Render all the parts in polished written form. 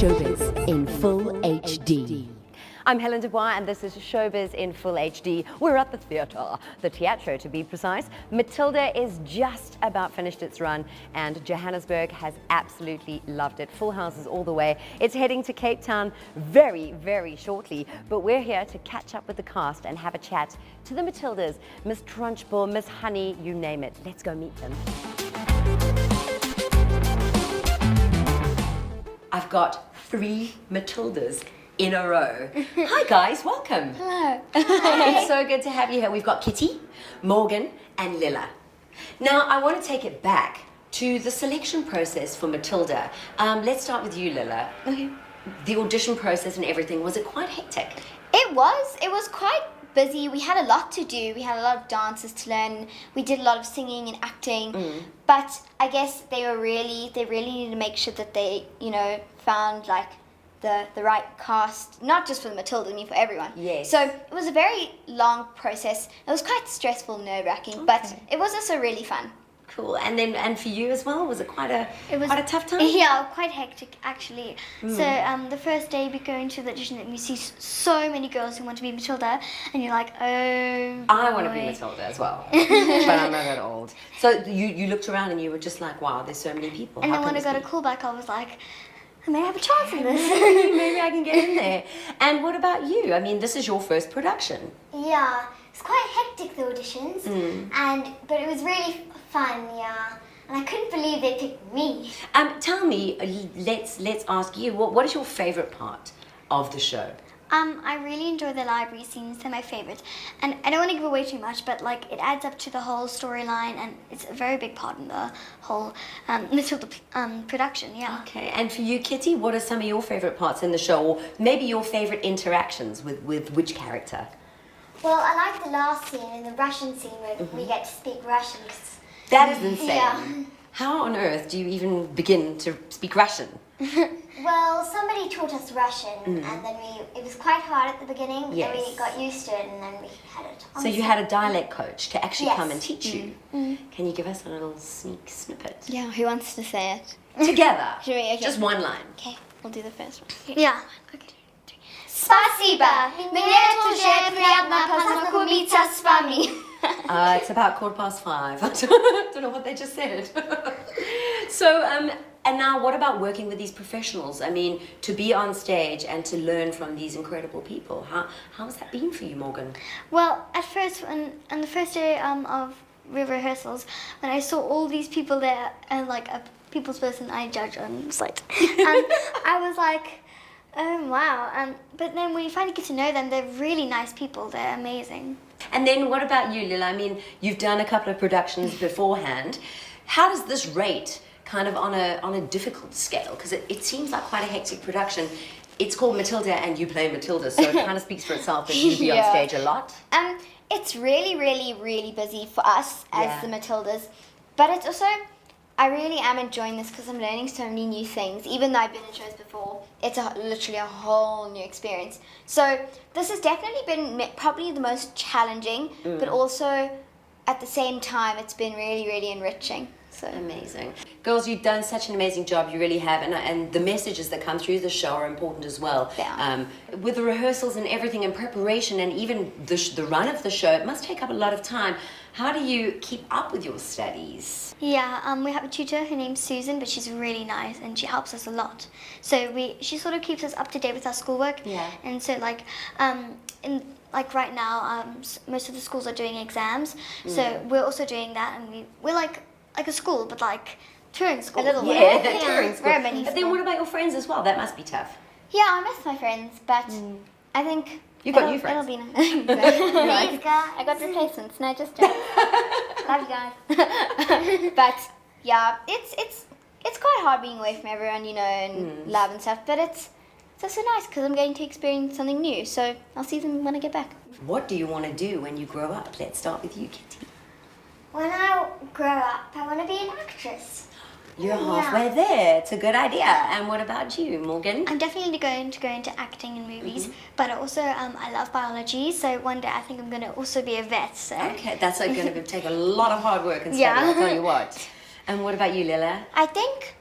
Showbiz in full HD. I'm Helen Dubois and this is Showbiz in full HD. We're at the theatre, the Teatro to be precise. Matilda is just about finished its run and Johannesburg has absolutely loved it. Full houses all the way. It's heading to Cape Town very, very shortly, but we're here to catch up with the cast and have a chat to the Matildas, Miss Trunchbull, Miss Honey, you name it. Let's go meet them. I've got 3 Matildas in a row. Hi guys, welcome. Hello. It's so good to have you here. We've got Kitty, Morgan and Lilla. Now I want to take it back to the selection process for Matilda. Let's start with you, Lilla. Okay. The audition process and everything, was it quite hectic? It was quite busy. We had a lot to do. We had a lot of dances to learn. We did a lot of singing and acting. But I guess they really needed to make sure that they, found like the right cast, not just for the Matilda, I mean for everyone. Yes. So it was a very long process. It was quite stressful, nerve-wracking, but it was also really fun. Cool. And for you as well, was it quite a tough time? Yeah, quite hectic actually. So the first day we go into the audition and you see so many girls who want to be Matilda and you're like, oh I want to be Matilda as well, but I'm not that old. So you looked around and you were just like, wow, there's so many people. And How then when I can got a this callback, I was like, I may have a chance in this. be? Maybe I can get in there. And what about you? I mean, this is your first production. Yeah, it's quite hectic, the auditions, but it was really fun, yeah. And I couldn't believe they picked me. Tell me, let's ask you, what is your favorite part of the show? I really enjoy the library scenes, they're my favorite. And I don't want to give away too much, but like it adds up to the whole storyline and it's a very big part in the whole Matilda production, yeah. Okay, and for you, Kitty, what are some of your favorite parts in the show, or maybe your favorite interactions with which character? Well, I like the last scene, in the Russian scene, where we get to speak Russian. 'Cause That is insane. Yeah. How on earth do you even begin to speak Russian? Well, somebody taught us Russian, and then it was quite hard at the beginning, Yes. and we got used to it, and then we had it on So you had a dialect coach to actually Yes. come and teach you. Can you give us a little sneak snippet? Yeah, who wants to say it? Together. Should we? Okay. Just one line. Okay, we'll do the first one. Yeah. Спасибо. Мне тоже приятно познакомиться с вами. It's about 5:15. I don't know what they just said. So, and now what about working with these professionals? I mean, to be on stage and to learn from these incredible people. How has that been for you, Morgan? Well, at first, on the first day of rehearsals, when I saw all these people there and like a people's person I judge on site, I was like, oh wow. But then when you finally get to know them, they're really nice people. They're amazing. And then what about you, Lila? I mean, you've done a couple of productions beforehand. How does this rate kind of on a difficult scale? Because it seems like quite a hectic production. It's called Matilda and you play Matilda, so it kind of speaks for itself that you be on Yeah. stage a lot. It's really busy for us as Yeah. the Matildas, but it's also, I really am enjoying this because I'm learning so many new things. Even though I've been in shows before, it's literally a whole new experience. So this has definitely been probably the most challenging, but also at the same time, it's been really enriching. So Amazing. Girls, you've done such an amazing job, you really have, and the messages that come through the show are important as well. Yeah. With the rehearsals and everything and preparation and even the run of the show, it must take up a lot of time. How do you keep up with your studies? Yeah, we have a tutor, her name's Susan, but she's really nice and she helps us a lot. So she sort of keeps us up to date with our schoolwork. Yeah. And so right now, most of the schools are doing exams. So we're also doing that and we're like a school, but like touring school. A little Yeah, bit. touring school. We're a mini But then what about your friends as well? That must be tough. Yeah, I miss my friends, but I think You got it'll- new friends. It'll be nice. These guys. I got replacements. No, just joking. Love you guys. But yeah, it's quite hard being away from everyone, and love and stuff. But it's also nice because I'm going to experience something new. So I'll see them when I get back. What do you want to do when you grow up? Let's start with you, Kitty. When I grow up, I want to be an actress. You're halfway there. It's a good idea. And what about you, Morgan? I'm definitely going to go into acting and movies, but also I love biology, so one day I think I'm going to also be a vet. So. Okay, that's going to take a lot of hard work and study, Yeah. I'll tell you what. And what about you, Lila? I think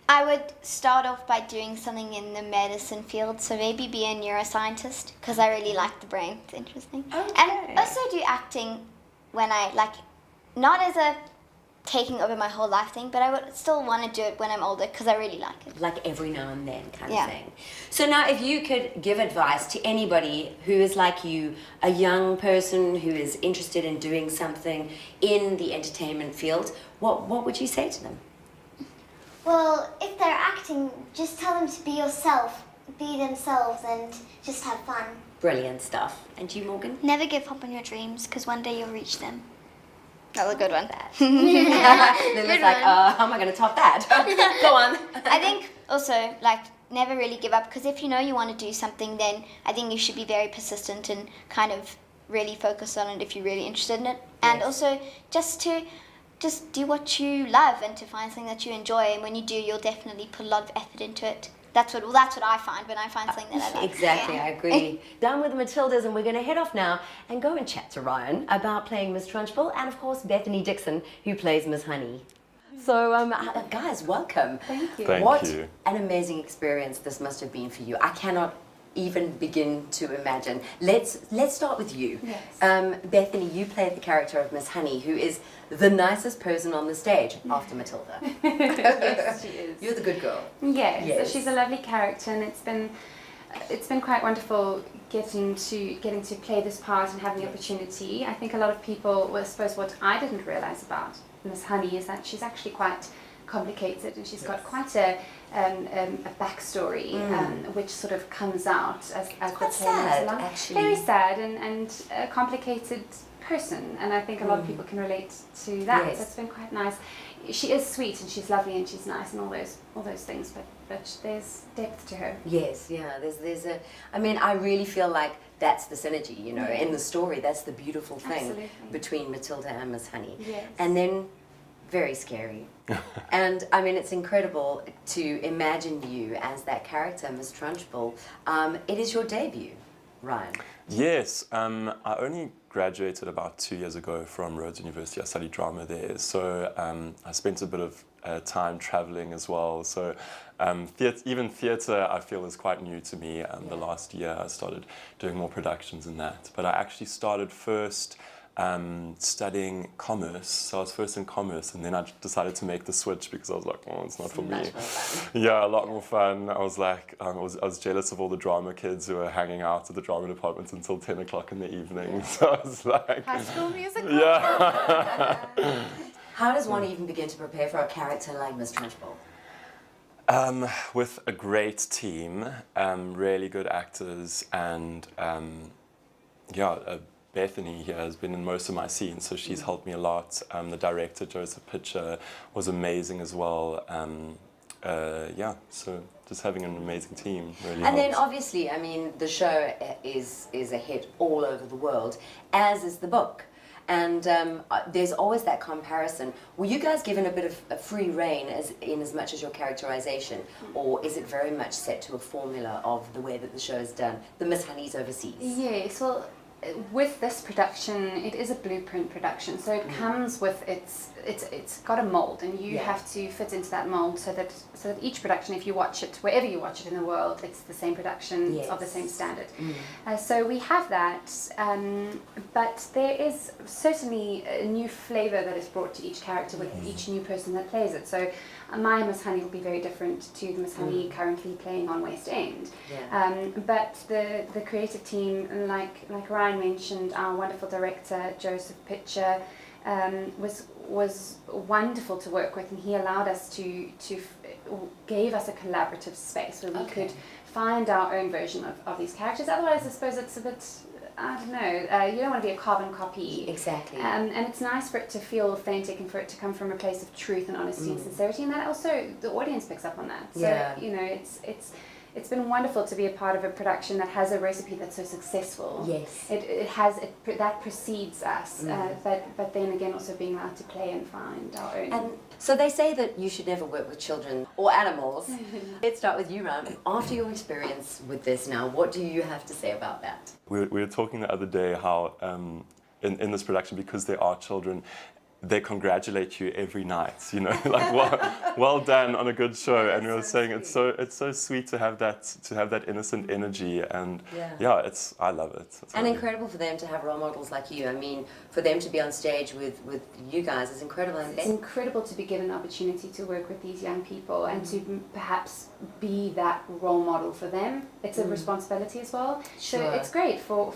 I would start off by doing something in the medicine field, so maybe be a neuroscientist, because I really like the brain. It's interesting. Okay. And also do acting when I, like, not as a taking over my whole life thing, but I would still want to do it when I'm older, because I really like it. Like every now and then kind Yeah. of thing. So now if you could give advice to anybody who is like you, a young person who is interested in doing something in the entertainment field, what would you say to them? Well, if they're acting, just tell them to be yourself, be themselves, and just have fun. Brilliant stuff. And you, Morgan? Never give up on your dreams, because one day you'll reach them. That was a good one. Then it's like, how am I going to top that? Go on. I think also, like, never really give up, because if you know you want to do something, then I think you should be very persistent and kind of really focus on it if you're really interested in it. And Yes. also just do what you love and to find something that you enjoy, and when you do, you'll definitely put a lot of effort into it. That's what I find when I find something that I like. Exactly, I agree. Done with the Matildas, and we're going to head off now and go and chat to Ryan about playing Miss Trunchbull, and of course Bethany Dixon, who plays Miss Honey. So, guys, welcome. Thank you. What an amazing experience this must have been for you. I cannot even begin to imagine. Let's start with you. Yes. Bethany, you played the character of Miss Honey, who is the nicest person on the stage after Matilda. Yes, she is. You're the good girl. Yes, Yes. so she's a lovely character, and it's been quite wonderful getting to play this part and having the opportunity. I think a lot of people, well, I suppose what I didn't realise about Miss Honey is that she's actually quite complicated, and she's got quite a backstory which sort of comes out as the play moves sad, along. actually. Very sad and a complicated person, and I think a lot of people can relate to that. Yes. So it's been quite nice. She is sweet and she's lovely and she's nice and all those things, but there's depth to her. Yes, yeah. There's a. I mean, I really feel like that's the synergy, you know, in the story. That's the beautiful thing Absolutely. between Matilda and Miss Honey. Yes. And then, very scary. And I mean, it's incredible to imagine you as that character, Miss Trunchbull. It is your debut, Ryan. Yes, I only graduated about 2 years ago from Rhodes University. I studied drama there, so I spent a bit of time traveling as well. So even theatre, I feel, is quite new to me. The last year I started doing more productions in that. But I actually started first studying commerce. So I was first in commerce, and then I decided to make the switch because I was like, oh, it's not for me. Much more fun. Yeah, a lot more fun. I was like, I was jealous of all the drama kids who were hanging out at the drama department until 10 o'clock in the evening. So I was like, High School Musical. yeah. How does one even begin to prepare for a character like Miss Trunchbull? With a great team, really good actors, and Bethany here has been in most of my scenes, so she's helped me a lot. The director, Joseph Pitcher, was amazing as well. So just having an amazing team really And then helps. obviously, I mean, the show is a hit all over the world, as is the book. And there's always that comparison. Were you guys given a bit of a free rein in as much as your characterization, or is it very much set to a formula of the way that the show is done? The Miss Honeys overseas. Yes, well, with this production, it is a blueprint production, so it comes with it's got a mold, and you have to fit into that mold so that each production, if you watch it wherever you watch it in the world, it's the same production of the same standard. So we have that, but there is certainly a new flavour that is brought to each character with each new person that plays it. So my Miss Honey will be very different to the Miss Honey currently playing on West End. But the creative team, like Ryan mentioned, our wonderful director Joseph Pitcher, was wonderful to work with, and he allowed us gave us a collaborative space where we could find our own version of these characters. Otherwise, I suppose it's a bit, I don't know, you don't want to be a carbon copy. Exactly. And it's nice for it to feel authentic and for it to come from a place of truth and honesty and sincerity, and that also the audience picks up on that. So you know, it's been wonderful to be a part of a production that has a recipe that's so successful. Yes. That precedes us, but then again also being allowed to play and find our own. And so they say that you should never work with children or animals. Let's start with you, Ryan. After your experience with this now, what do you have to say about that? We were talking the other day how in this production, because there are children, they congratulate you every night, you know, like well done on a good show. And we were saying it's so sweet to have that innocent energy, and I love it. It's And really incredible for them to have role models like you. I mean, for them to be on stage with you guys is incredible. And It's incredible to be given an opportunity to work with these young people and to perhaps be that role model for them. It's a responsibility as well. Sure. So it's great for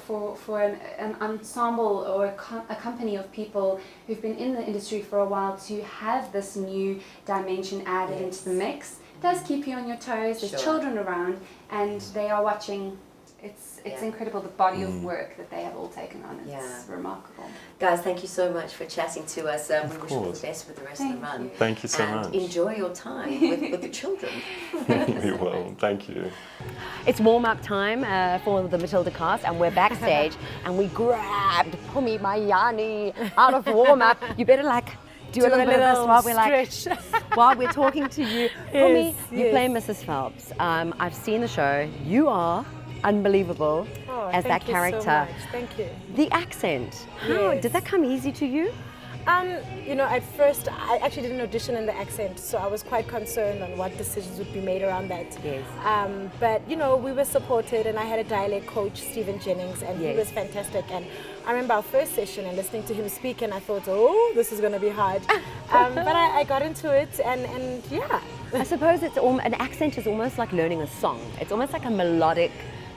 an ensemble or a company of people who've been in the industry for a while to have this new dimension added into the mix. It does keep you on your toes. There's children around and they are watching. It's incredible, the body of work that they have all taken on. It's remarkable. guys, thank you so much for chatting to us. We wish you all the course. best with the rest of the run. Thank you so and much. enjoy your time with the children. We will. Thank you. It's warm-up time for the Matilda cast, and we're backstage, and we grabbed Pumi Mayani out of warm-up. You better do a little bit of this while we're while we're talking to you. Pumi, you play Mrs. Phelps. I've seen the show. You are unbelievable as that character. So much. Thank you. The accent, how did that come easy to you? You know, at first I actually did an audition in the accent, so I was quite concerned on what decisions would be made around that. Yes. But you know, we were supported, and I had a dialect coach, Stephen Jennings, and he was fantastic. And I remember our first session and listening to him speak, and I thought, oh, this is going to be hard. But I got into it, and yeah. I suppose an accent is almost like learning a song. It's almost like a melodic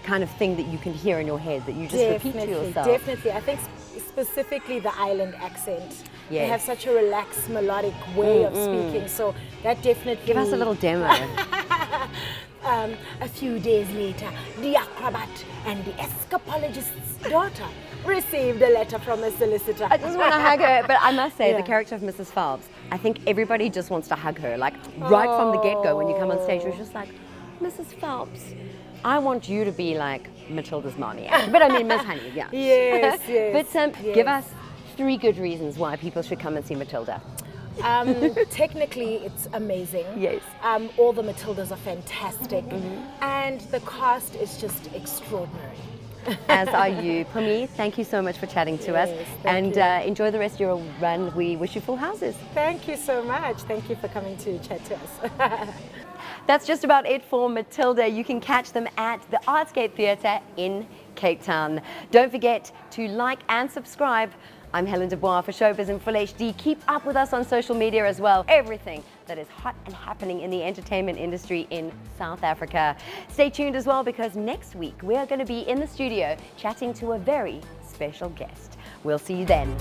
kind of thing that you can hear in your head that you just repeat to yourself. Definitely. I think specifically the island accent. They Yes. have such a relaxed, melodic way of speaking, so that definitely... Give us a little demo. A few days later, the acrobat and the escapologist's daughter received a letter from a solicitor. I just want to hug her, but I must say, the Yeah. character of Mrs. Phelps, I think everybody just wants to hug her, like right from the get-go when you come on stage, you're just like, Mrs. Phelps, I want you to be like Matilda's mommy. But I mean, Miss Honey, yeah. Yes, But yes. give us 3 good reasons why people should come and see Matilda. Technically, it's amazing. Yes. All the Matildas are fantastic, and the cast is just extraordinary. As are you. Pumi, thank you so much for chatting to us. Yes, And thank enjoy the rest of your run. We wish you full houses. Thank you so much. Thank you for coming to chat to us. That's just about it for Matilda. You can catch them at the Artscape Theatre in Cape Town. Don't forget to like and subscribe. I'm Helen Dubois for Showbiz in Full HD. Keep up with us on social media as well. Everything that is hot and happening in the entertainment industry in South Africa. Stay tuned as well, because next week we are going to be in the studio chatting to a very special guest. We'll see you then.